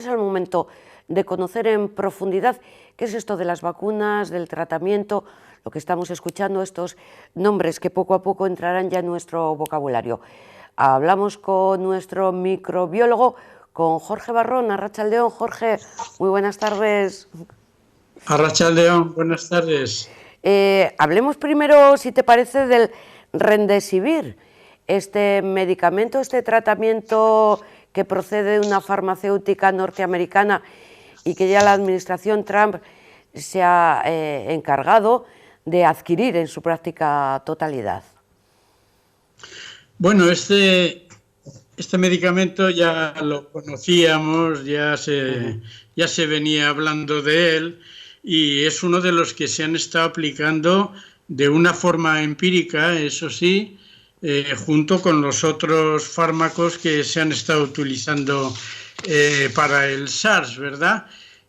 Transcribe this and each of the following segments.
Es el momento de conocer en profundidad qué es esto de las vacunas, del tratamiento, lo que estamos escuchando, estos nombres que poco a poco entrarán ya en nuestro vocabulario. Hablamos con nuestro microbiólogo, con Jorge Barrón. Arratsaldeon, Jorge, muy buenas tardes. Arratsaldeon, buenas tardes. Hablemos primero, si te parece, del Remdesivir, este medicamento, este tratamiento que procede de una farmacéutica norteamericana y que ya la administración Trump se ha encargado de adquirir en su práctica totalidad. Bueno, este medicamento ya lo conocíamos, ya se venía hablando de él, y es uno de los que se han estado aplicando de una forma empírica, eso sí, junto con los otros fármacos que se han estado utilizando para el SARS, ¿verdad?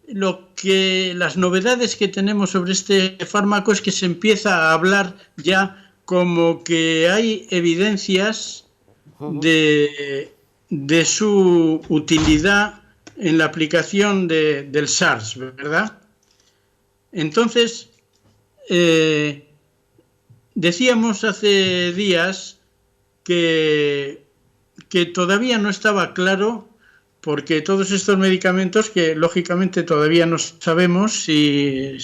Las novedades que tenemos sobre este fármaco es que se empieza a hablar ya como que hay evidencias de su utilidad en la aplicación del SARS, ¿verdad? Entonces, decíamos hace días que todavía no estaba claro, porque todos estos medicamentos que lógicamente todavía no sabemos si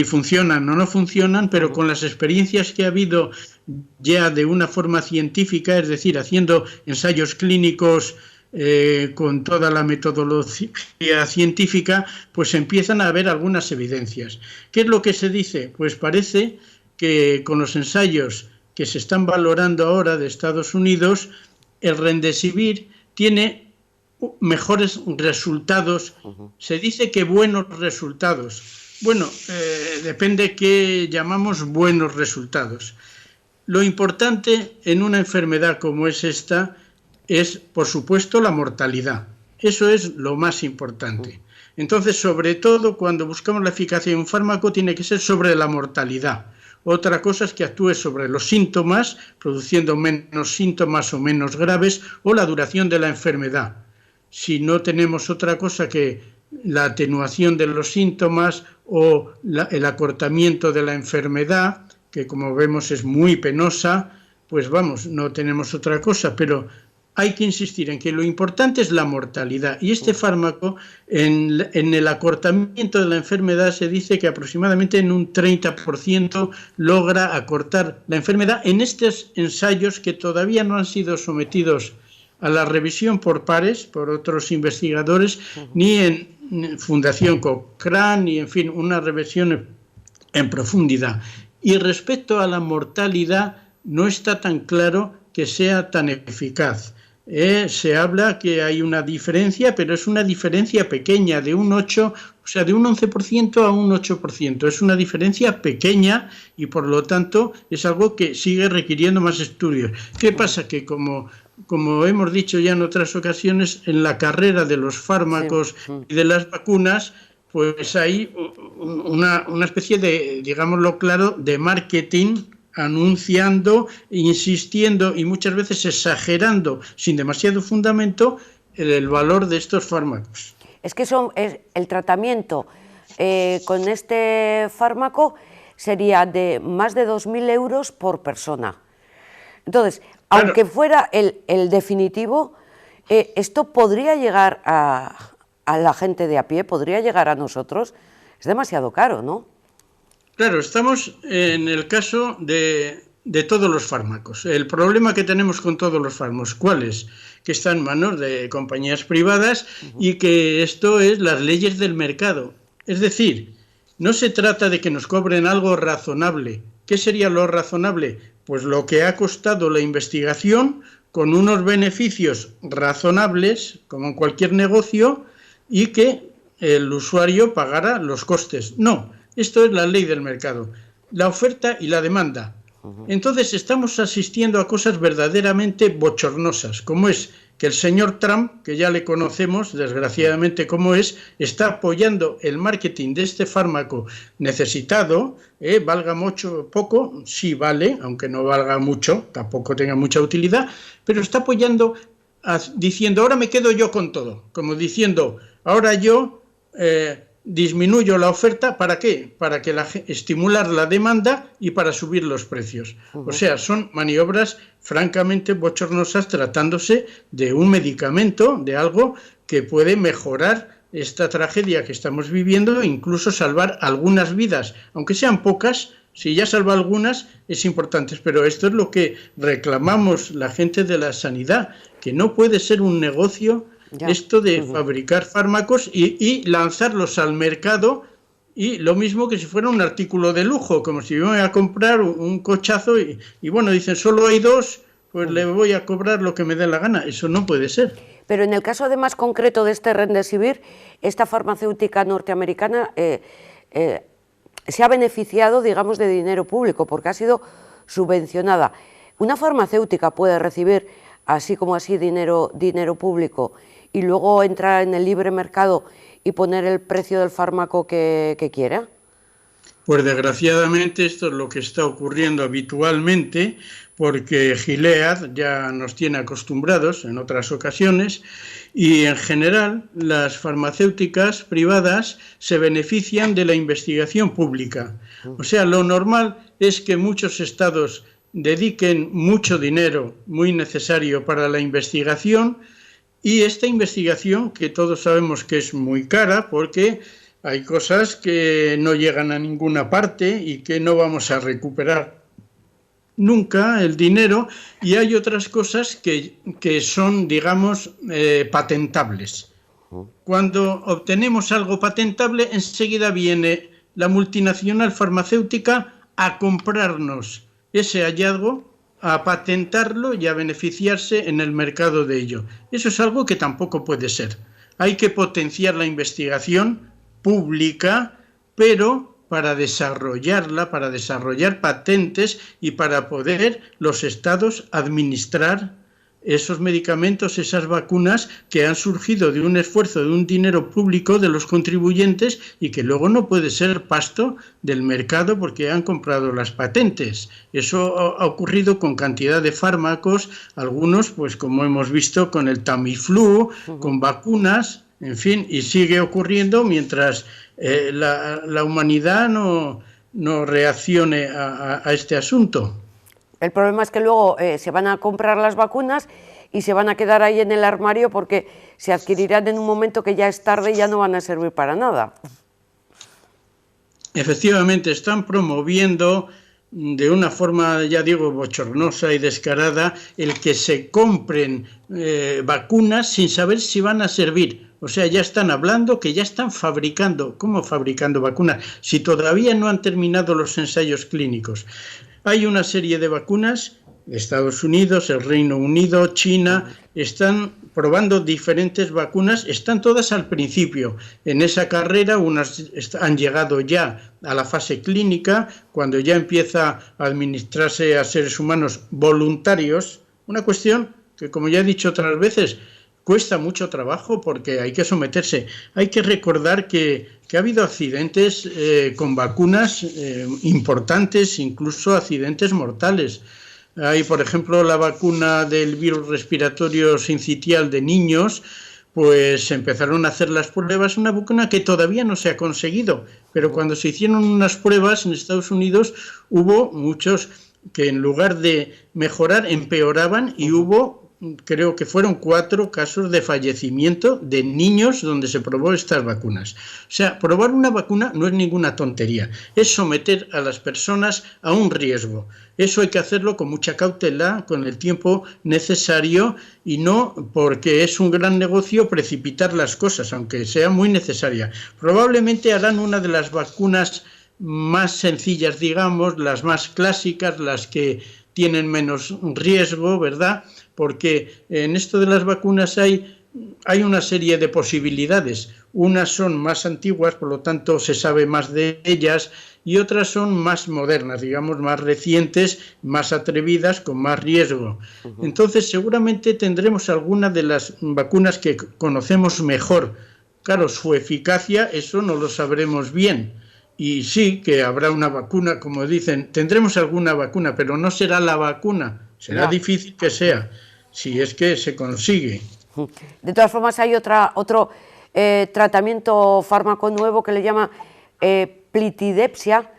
funcionan o no funcionan, pero con las experiencias que ha habido ya de una forma científica, es decir, haciendo ensayos clínicos con toda la metodología científica, pues empiezan a haber algunas evidencias. ¿Qué es lo que se dice? Pues parece que con los ensayos que se están valorando ahora de Estados Unidos, el Remdesivir tiene mejores resultados. Se dice que buenos resultados. Bueno, depende qué llamamos buenos resultados. Lo importante en una enfermedad como es esta es, por supuesto, la mortalidad. Eso es lo más importante. Entonces, sobre todo, cuando buscamos la eficacia de un fármaco, tiene que ser sobre la mortalidad. Otra cosa es que actúe sobre los síntomas, produciendo menos síntomas o menos graves, o la duración de la enfermedad. Si no tenemos otra cosa que la atenuación de los síntomas o el acortamiento de la enfermedad, que como vemos es muy penosa, pues vamos, no tenemos otra cosa, pero hay que insistir en que lo importante es la mortalidad, y este fármaco en el acortamiento de la enfermedad se dice que aproximadamente en un 30% logra acortar la enfermedad en estos ensayos que todavía no han sido sometidos a la revisión por pares, por otros investigadores, ni en Fundación Cochrane, ni en fin, una revisión en profundidad. Y respecto a la mortalidad, no está tan claro que sea tan eficaz. Se habla que hay una diferencia, pero es una diferencia pequeña, de un 8, o sea, de un 11% a un 8%. Es una diferencia pequeña y, por lo tanto, es algo que sigue requiriendo más estudios. ¿Qué pasa? Que como hemos dicho ya en otras ocasiones, en la carrera de los fármacos y de las vacunas, pues hay una especie de, digámoslo claro, de marketing, anunciando, insistiendo y muchas veces exagerando, sin demasiado fundamento, el valor de estos fármacos. Es que el tratamiento con este fármaco sería de más de 2.000 euros por persona. Entonces, claro, aunque fuera el definitivo, esto podría llegar a la gente de a pie, podría llegar a nosotros. Es demasiado caro, ¿no? Claro, estamos en el caso de todos los fármacos. El problema que tenemos con todos los fármacos, ¿cuál es? Que están en manos de compañías privadas y que esto es las leyes del mercado. Es decir, no se trata de que nos cobren algo razonable. ¿Qué sería lo razonable? Pues lo que ha costado la investigación con unos beneficios razonables, como en cualquier negocio, y que el usuario pagara los costes. No, esto es la ley del mercado, la oferta y la demanda. Entonces estamos asistiendo a cosas verdaderamente bochornosas, como es que el señor Trump, que ya le conocemos desgraciadamente cómo es, está apoyando el marketing de este fármaco necesitado, valga mucho poco, sí vale, aunque no valga mucho, tampoco tenga mucha utilidad, pero está apoyando diciendo, ahora me quedo yo con todo, como diciendo, ahora yo disminuyo la oferta, ¿para qué? Para que estimular la demanda y para subir los precios. O sea, son maniobras francamente bochornosas tratándose de un medicamento, de algo que puede mejorar esta tragedia que estamos viviendo e incluso salvar algunas vidas, aunque sean pocas. Si ya salva algunas, es importante, pero esto es lo que reclamamos la gente de la sanidad, que no puede ser un negocio esto de fabricar fármacos y lanzarlos al mercado, y lo mismo que si fuera un artículo de lujo, como si yo me voy a comprar un cochazo y bueno, dicen, solo hay dos, pues le voy a cobrar lo que me dé la gana. Eso no puede ser. Pero en el caso además concreto de este Remdesivir, esta farmacéutica norteamericana se ha beneficiado, digamos, de dinero público, porque ha sido subvencionada. ¿Una farmacéutica puede recibir así como así dinero público y luego entrar en el libre mercado y poner el precio del fármaco que quiera? Pues desgraciadamente esto es lo que está ocurriendo habitualmente, porque Gilead ya nos tiene acostumbrados en otras ocasiones, y en general las farmacéuticas privadas se benefician de la investigación pública. O sea, lo normal es que muchos estados dediquen mucho dinero muy necesario para la investigación, y esta investigación, que todos sabemos que es muy cara porque hay cosas que no llegan a ninguna parte y que no vamos a recuperar nunca el dinero, y hay otras cosas que son, digamos, patentables. Cuando obtenemos algo patentable, enseguida viene la multinacional farmacéutica a comprarnos ese hallazgo, a patentarlo y a beneficiarse en el mercado de ello. Eso es algo que tampoco puede ser. Hay que potenciar la investigación pública, pero para desarrollarla, para desarrollar patentes y para poder los estados administrar esos medicamentos, esas vacunas que han surgido de un esfuerzo, de un dinero público de los contribuyentes, y que luego no puede ser pasto del mercado porque han comprado las patentes. Eso ha ocurrido con cantidad de fármacos, algunos, pues como hemos visto con el Tamiflu, con vacunas, en fin, y sigue ocurriendo mientras la humanidad no reaccione a este asunto. El problema es que luego se van a comprar las vacunas y se van a quedar ahí en el armario porque se adquirirán en un momento que ya es tarde y ya no van a servir para nada. Efectivamente, están promoviendo de una forma, ya digo, bochornosa y descarada el que se compren vacunas sin saber si van a servir. O sea, ya están hablando que ya están fabricando. ¿Cómo fabricando vacunas? Si todavía no han terminado los ensayos clínicos. Hay una serie de vacunas, Estados Unidos, el Reino Unido, China, están probando diferentes vacunas, están todas al principio. En esa carrera, unas han llegado ya a la fase clínica, cuando ya empieza a administrarse a seres humanos voluntarios, una cuestión que, como ya he dicho otras veces, cuesta mucho trabajo porque hay que someterse. Hay que recordar que ha habido accidentes con vacunas importantes, incluso accidentes mortales. Hay, por ejemplo, la vacuna del virus respiratorio sincitial de niños, pues empezaron a hacer las pruebas, una vacuna que todavía no se ha conseguido, pero cuando se hicieron unas pruebas en Estados Unidos hubo muchos que en lugar de mejorar empeoraban, y hubo, creo que fueron 4 casos de fallecimiento de niños donde se probó estas vacunas. O sea, probar una vacuna no es ninguna tontería, es someter a las personas a un riesgo. Eso hay que hacerlo con mucha cautela, con el tiempo necesario, y no porque es un gran negocio precipitar las cosas, aunque sea muy necesaria. Probablemente harán una de las vacunas más sencillas, digamos, las más clásicas, las que tienen menos riesgo, ¿verdad? Porque en esto de las vacunas hay una serie de posibilidades. Unas son más antiguas, por lo tanto se sabe más de ellas, y otras son más modernas, digamos, más recientes, más atrevidas, con más riesgo. Entonces seguramente tendremos alguna de las vacunas que conocemos mejor. Claro, su eficacia, eso no lo sabremos bien. Y sí, que habrá una vacuna, como dicen, tendremos alguna vacuna, pero no será la vacuna, será difícil que sea. si es que se consigue. De todas formas, hay otro tratamiento fármaco nuevo que le llama plitidepsia,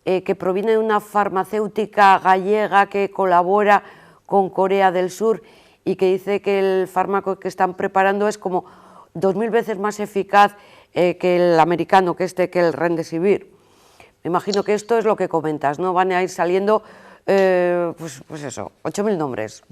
que proviene de una farmacéutica gallega que colabora con Corea del Sur y que dice que el fármaco que están preparando es como 2000 veces más eficaz que el americano, que el Remdesivir. Me imagino que esto es lo que comentas, ¿no? Van a ir saliendo, pues eso, 8000 nombres.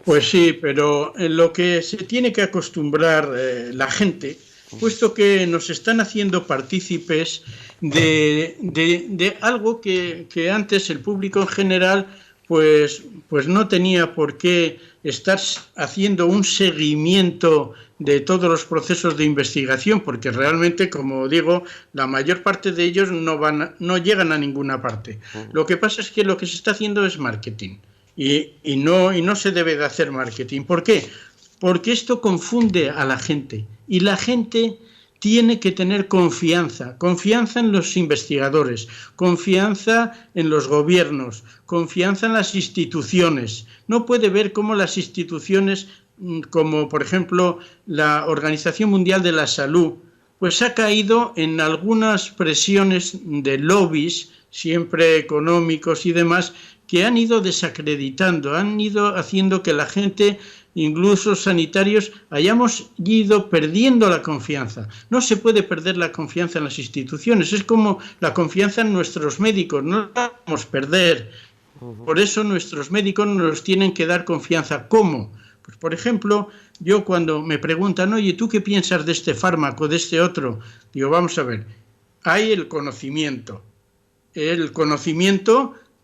Pues sí, pero en lo que se tiene que acostumbrar la gente, puesto que nos están haciendo partícipes de algo que antes el público en general pues no tenía por qué estar haciendo un seguimiento de todos los procesos de investigación, porque realmente, como digo, la mayor parte de ellos no llegan a ninguna parte. Lo que pasa es que lo que se está haciendo es marketing. Y no se debe de hacer marketing. ¿Por qué? Porque esto confunde a la gente y la gente tiene que tener confianza en los investigadores, confianza en los gobiernos, confianza en las instituciones. No puede ver cómo las instituciones, como por ejemplo la Organización Mundial de la Salud, pues ha caído en algunas presiones de lobbies, siempre económicos y demás, que han ido desacreditando, han ido haciendo que la gente, incluso sanitarios, hayamos ido perdiendo la confianza. No se puede perder la confianza en las instituciones, es como la confianza en nuestros médicos, no la podemos perder. Por eso nuestros médicos nos tienen que dar confianza. ¿Cómo? Pues por ejemplo, yo cuando me preguntan, oye, ¿tú qué piensas de este fármaco, de este otro? Digo, vamos a ver, hay el conocimiento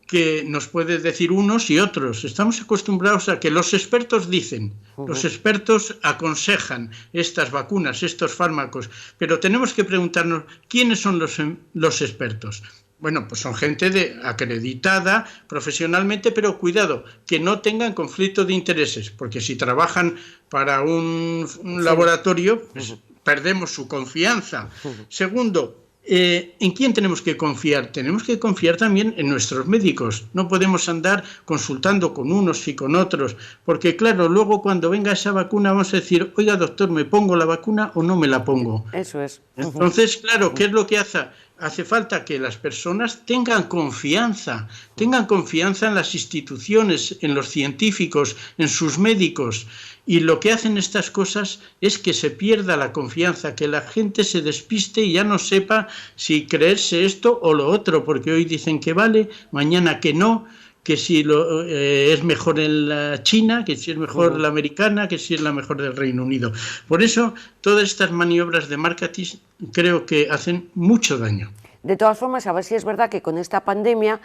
que nos puede decir unos y otros. Estamos acostumbrados a que los expertos dicen, los expertos aconsejan estas vacunas, estos fármacos, pero tenemos que preguntarnos, ¿quiénes son los expertos? Bueno, pues son gente acreditada profesionalmente, pero cuidado, que no tengan conflicto de intereses, porque si trabajan para un laboratorio, pues perdemos su confianza. Segundo, ¿en quién tenemos que confiar? Tenemos que confiar también en nuestros médicos. No podemos andar consultando con unos y con otros, porque claro, luego cuando venga esa vacuna vamos a decir, oiga doctor, ¿me pongo la vacuna o no me la pongo? Eso es. Entonces, claro, ¿qué es lo que hace? Hace falta que las personas tengan confianza en las instituciones, en los científicos, en sus médicos. Y lo que hacen estas cosas es que se pierda la confianza, que la gente se despiste y ya no sepa si creerse esto o lo otro, porque hoy dicen que vale, mañana que no, que si es mejor en la China, que si es mejor la americana, que si es la mejor del Reino Unido. Por eso, todas estas maniobras de marketing creo que hacen mucho daño. De todas formas, a ver si es verdad que con esta pandemia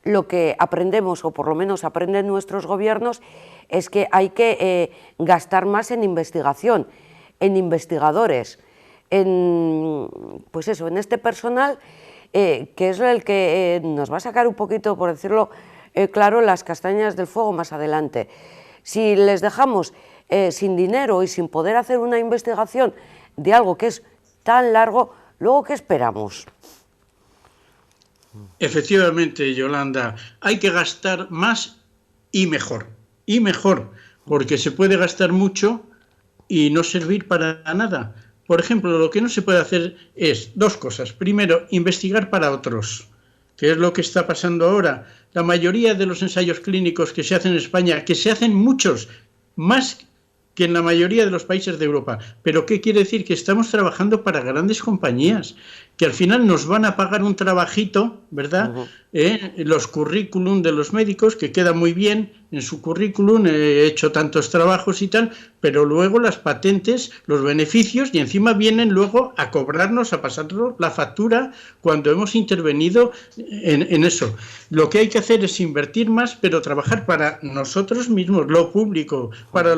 lo que aprendemos, o por lo menos aprenden nuestros gobiernos, es que hay que gastar más en investigación, en investigadores, pues eso, en este personal que es el que nos va a sacar un poquito, por decirlo claro, las castañas del fuego más adelante. Si les dejamos sin dinero y sin poder hacer una investigación de algo que es tan largo, luego ¿qué esperamos? Efectivamente, Yolanda, hay que gastar más y mejor, porque se puede gastar mucho y no servir para nada. Por ejemplo, lo que no se puede hacer es dos cosas. Primero, investigar para otros, que es lo que está pasando ahora. La mayoría de los ensayos clínicos que se hacen en España, que se hacen muchos, más que en la mayoría de los países de Europa. ¿Pero qué quiere decir? Que estamos trabajando para grandes compañías, que al final nos van a pagar un trabajito, ¿verdad? Los currículum de los médicos, que queda muy bien en su currículum, he hecho tantos trabajos y tal, pero luego las patentes, los beneficios, y encima vienen luego a cobrarnos, a pasarnos la factura cuando hemos intervenido en eso. Lo que hay que hacer es invertir más, pero trabajar para nosotros mismos, lo público, para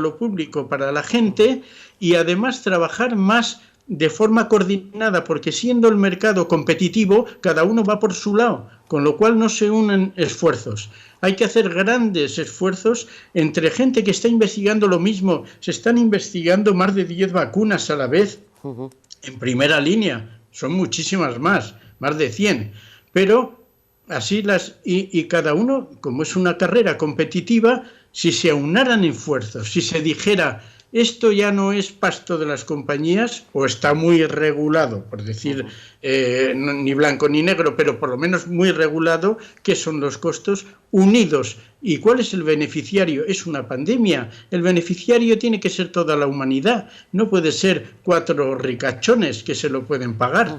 la gente, y además trabajar más de forma coordinada, porque siendo el mercado competitivo, cada uno va por su lado, con lo cual no se unen esfuerzos. Hay que hacer grandes esfuerzos entre gente que está investigando lo mismo. Se están investigando más de 10 vacunas a la vez, en primera línea. Son muchísimas más de 100. Pero así y cada uno, como es una carrera competitiva, si se aunaran esfuerzos, si se dijera esto ya no es pasto de las compañías o está muy regulado, por decir ni blanco ni negro, pero por lo menos muy regulado, qué son los costos unidos. ¿Y cuál es el beneficiario? Es una pandemia. El beneficiario tiene que ser toda la humanidad. No puede ser 4 ricachones que se lo pueden pagar.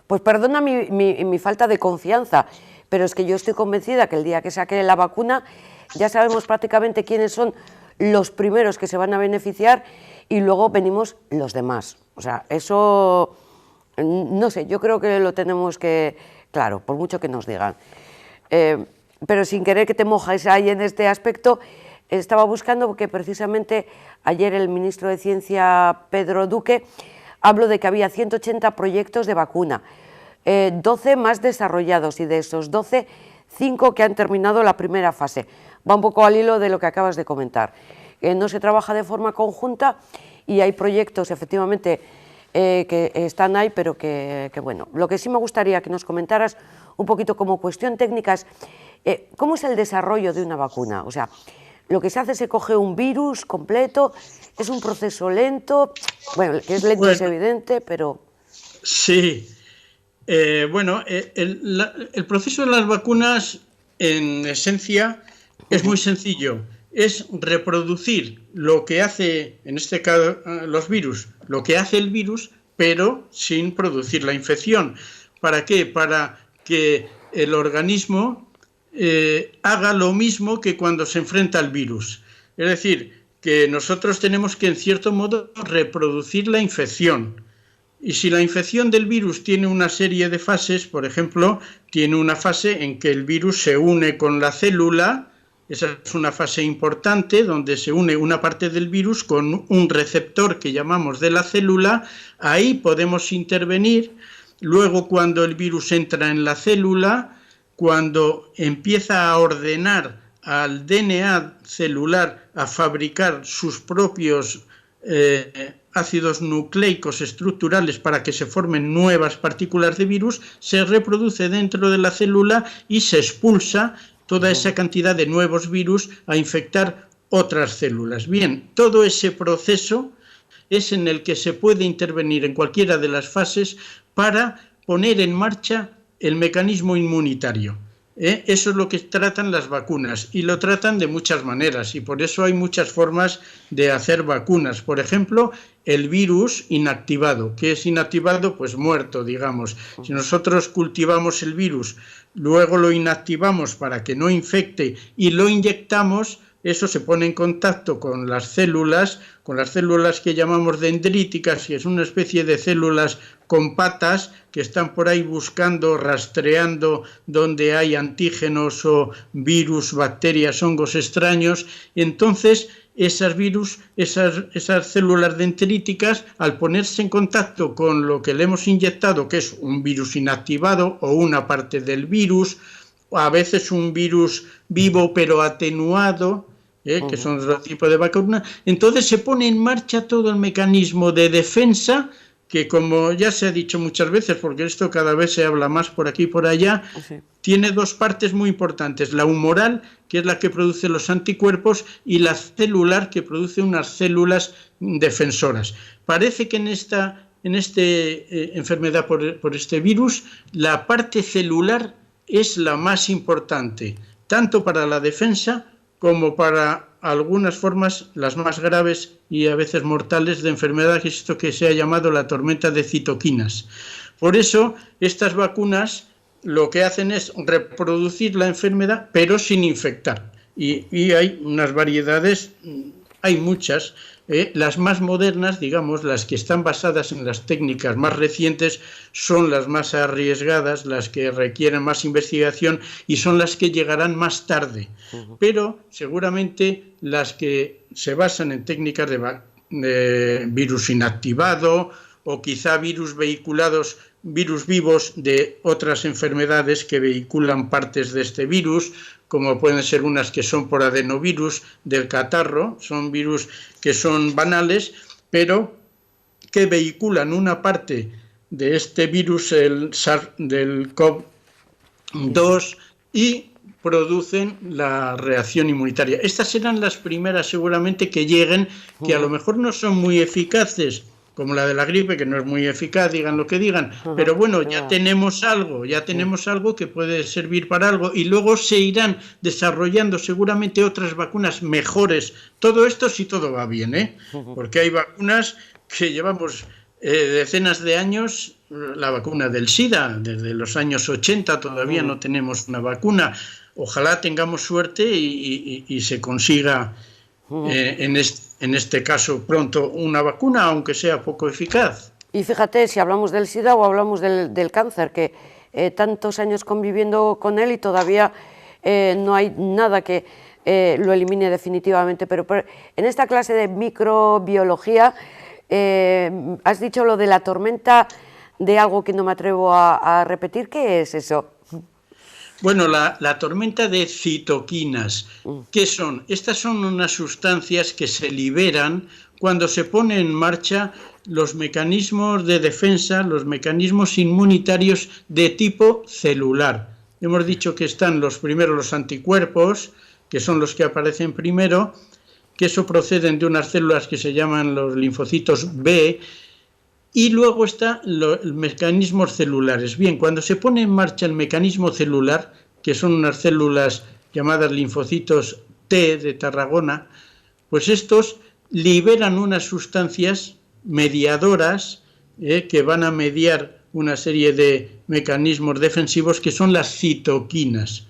Pues perdona mi falta de confianza, pero es que yo estoy convencida que el día que saque la vacuna ya sabemos prácticamente quiénes son los primeros que se van a beneficiar y luego venimos los demás. O sea, eso, no sé, yo creo que lo tenemos que, claro, por mucho que nos digan. Pero sin querer que te mojes ahí en este aspecto, estaba buscando que precisamente ayer el ministro de Ciencia, Pedro Duque, habló de que había 180 proyectos de vacuna, 12 más desarrollados y de esos 12, 5 que han terminado la primera fase. Va un poco al hilo de lo que acabas de comentar. No se trabaja de forma conjunta y hay proyectos efectivamente que están ahí, pero que bueno. Lo que sí me gustaría que nos comentaras un poquito como cuestión técnica es ¿cómo es el desarrollo de una vacuna? O sea, lo que se hace, se coge un virus completo, es un proceso lento, bueno, que es lento es evidente, pero... Sí, bueno, el proceso de las vacunas en esencia es muy sencillo, es reproducir lo que hace, en este caso los virus, lo que hace el virus, pero sin producir la infección. ¿Para qué? Para que el organismo haga lo mismo que cuando se enfrenta al virus. Es decir, que nosotros tenemos que, en cierto modo, reproducir la infección. Y si la infección del virus tiene una serie de fases, por ejemplo, tiene una fase en que el virus se une con la célula, esa es una fase importante, donde se une una parte del virus con un receptor que llamamos de la célula, ahí podemos intervenir. Luego, cuando el virus entra en la célula, cuando empieza a ordenar al DNA celular a fabricar sus propios ácidos nucleicos estructurales para que se formen nuevas partículas de virus, se reproduce dentro de la célula y se expulsa toda esa cantidad de nuevos virus a infectar otras células. Bien, todo ese proceso es en el que se puede intervenir en cualquiera de las fases para poner en marcha el mecanismo inmunitario. Eso es lo que tratan las vacunas y lo tratan de muchas maneras y por eso hay muchas formas de hacer vacunas. Por ejemplo, el virus inactivado. ¿Qué es inactivado? Pues muerto, digamos. Si nosotros cultivamos el virus, luego lo inactivamos para que no infecte y lo inyectamos, eso se pone en contacto con las células que llamamos dendríticas, que es una especie de células con patas que están por ahí buscando, rastreando donde hay antígenos o virus, bacterias, hongos extraños. Entonces, esas células dendríticas, al ponerse en contacto con lo que le hemos inyectado, que es un virus inactivado o una parte del virus, o a veces un virus vivo pero atenuado, que son otro tipo de vacunas, entonces se pone en marcha todo el mecanismo de defensa que, como ya se ha dicho muchas veces, porque esto cada vez se habla más por aquí y por allá, tiene dos partes muy importantes, la humoral, que es la que produce los anticuerpos, y la celular, que produce unas células defensoras. Parece que en esta enfermedad por este virus, la parte celular es la más importante, tanto para la defensa como para algunas formas, las más graves y a veces mortales de enfermedad, que es esto que se ha llamado la tormenta de citoquinas. Por eso, estas vacunas lo que hacen es reproducir la enfermedad, pero sin infectar. Y hay unas variedades, hay muchas. Las más modernas, digamos, las que están basadas en las técnicas más recientes, son las más arriesgadas, las que requieren más investigación y son las que llegarán más tarde. Pero seguramente las que se basan en técnicas de virus inactivado o quizá virus vehiculados, virus vivos de otras enfermedades que vehiculan partes de este virus, como pueden ser unas que son por adenovirus del catarro, son virus que son banales, pero que vehiculan una parte de este virus del COV2 y producen la reacción inmunitaria. Estas serán las primeras seguramente que lleguen, que a lo mejor no son muy eficaces, como la de la gripe, que no es muy eficaz, digan lo que digan, pero bueno, ya tenemos algo que puede servir para algo, y luego se irán desarrollando seguramente otras vacunas mejores. Todo esto si todo va bien, ¿eh? Porque hay vacunas que llevamos decenas de años. La vacuna del SIDA, desde los años 80 todavía no tenemos una vacuna. Ojalá tengamos suerte y se consiga en este caso pronto una vacuna, aunque sea poco eficaz. Y fíjate, si hablamos del SIDA o hablamos del cáncer, que tantos años conviviendo con él y todavía no hay nada que lo elimine definitivamente, pero en esta clase de microbiología has dicho lo de la tormenta de algo que no me atrevo a repetir. ¿Qué es eso? Bueno, la tormenta de citoquinas. ¿Qué son? Estas son unas sustancias que se liberan cuando se ponen en marcha los mecanismos de defensa, los mecanismos inmunitarios de tipo celular. Hemos dicho que están los anticuerpos, que son los que aparecen primero, que eso proceden de unas células que se llaman los linfocitos B, y luego están los mecanismos celulares. Bien, cuando se pone en marcha el mecanismo celular, que son unas células llamadas linfocitos T de Tarragona, pues estos liberan unas sustancias mediadoras que van a mediar una serie de mecanismos defensivos que son las citoquinas.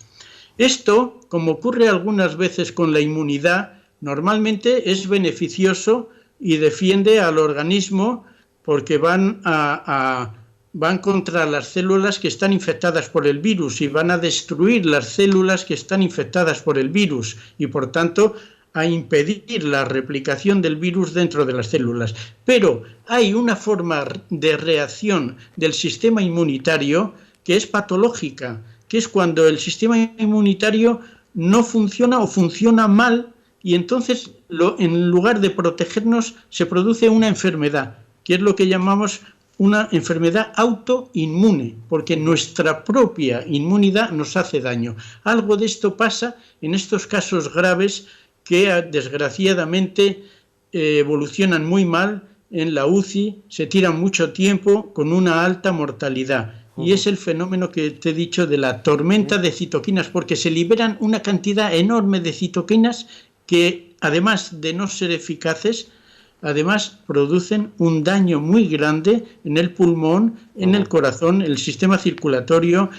Esto, como ocurre algunas veces con la inmunidad, normalmente es beneficioso y defiende al organismo, porque van contra las células que están infectadas por el virus y van a destruir las células que están infectadas por el virus y, por tanto, a impedir la replicación del virus dentro de las células. Pero hay una forma de reacción del sistema inmunitario que es patológica, que es cuando el sistema inmunitario no funciona o funciona mal, y entonces en lugar de protegernos se produce una enfermedad, que es lo que llamamos una enfermedad autoinmune, porque nuestra propia inmunidad nos hace daño. Algo de esto pasa en estos casos graves que desgraciadamente evolucionan muy mal en la UCI, se tiran mucho tiempo con una alta mortalidad. Y es el fenómeno que te he dicho de la tormenta de citoquinas, porque se liberan una cantidad enorme de citoquinas que, además de no ser eficaces, además producen un daño muy grande en el pulmón, en el corazón, el sistema circulatorio,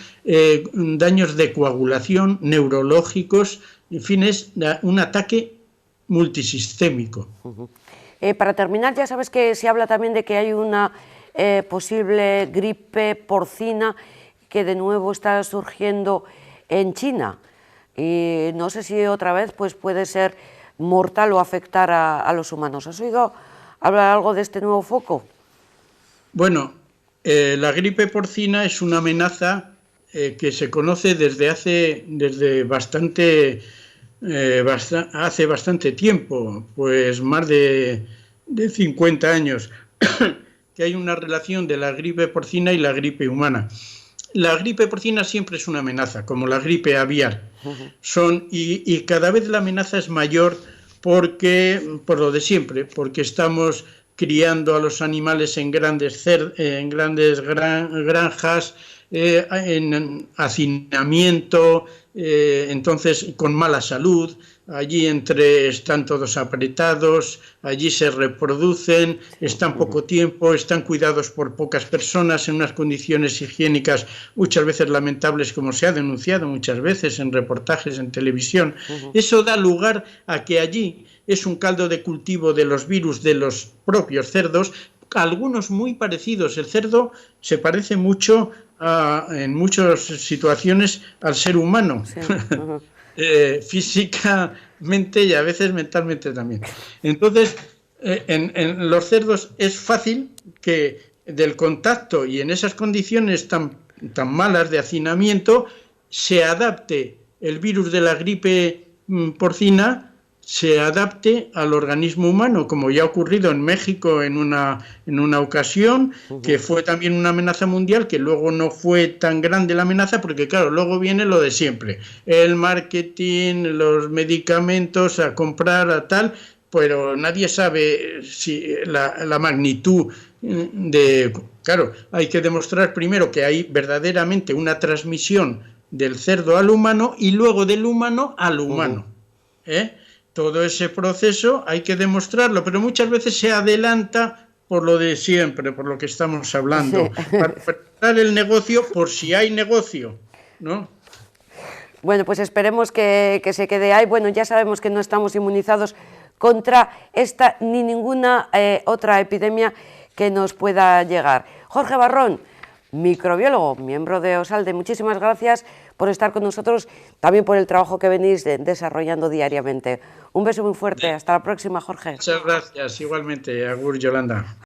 daños de coagulación, neurológicos, en fin, es un ataque multisistémico. Para terminar, ya sabes que se habla también de que hay una posible gripe porcina que de nuevo está surgiendo en China, y no sé si otra vez pues puede ser mortal o afectar a los humanos. ¿Has oído hablar algo de este nuevo foco? Bueno, la gripe porcina es una amenaza que se conoce hace bastante tiempo, pues más de 50 años, que hay una relación de la gripe porcina y la gripe humana. La gripe porcina siempre es una amenaza, como la gripe aviar. Y cada vez la amenaza es mayor por lo de siempre, porque estamos criando a los animales en grandes granjas, en hacinamiento, entonces con mala salud. Allí están todos apretados, allí se reproducen, están poco tiempo, están cuidados por pocas personas en unas condiciones higiénicas muchas veces lamentables, como se ha denunciado muchas veces en reportajes en televisión. Eso da lugar a que allí es un caldo de cultivo de los virus de los propios cerdos, algunos muy parecidos. El cerdo se parece mucho en muchas situaciones al ser humano. Sí. Físicamente y a veces mentalmente también. Entonces, en los cerdos es fácil que del contacto y en esas condiciones tan malas de hacinamiento se adapte el virus de la gripe porcina, se adapte al organismo humano, como ya ha ocurrido en México en una ocasión, que fue también una amenaza mundial, que luego no fue tan grande la amenaza, porque claro, luego viene lo de siempre, el marketing, los medicamentos a comprar, a tal, pero nadie sabe si la magnitud de... Claro, hay que demostrar primero que hay verdaderamente una transmisión del cerdo al humano y luego del humano al humano. Todo ese proceso hay que demostrarlo, pero muchas veces se adelanta por lo de siempre, por lo que estamos hablando, para preparar el negocio por si hay negocio, ¿no? Bueno, pues esperemos que se quede ahí. Bueno, ya sabemos que no estamos inmunizados contra esta ni ninguna otra epidemia que nos pueda llegar. Jorge Barrón, microbiólogo, miembro de Osalde, muchísimas gracias por estar con nosotros, también por el trabajo que venís desarrollando diariamente. Un beso muy fuerte, hasta la próxima, Jorge. Muchas gracias, igualmente, agur, Yolanda.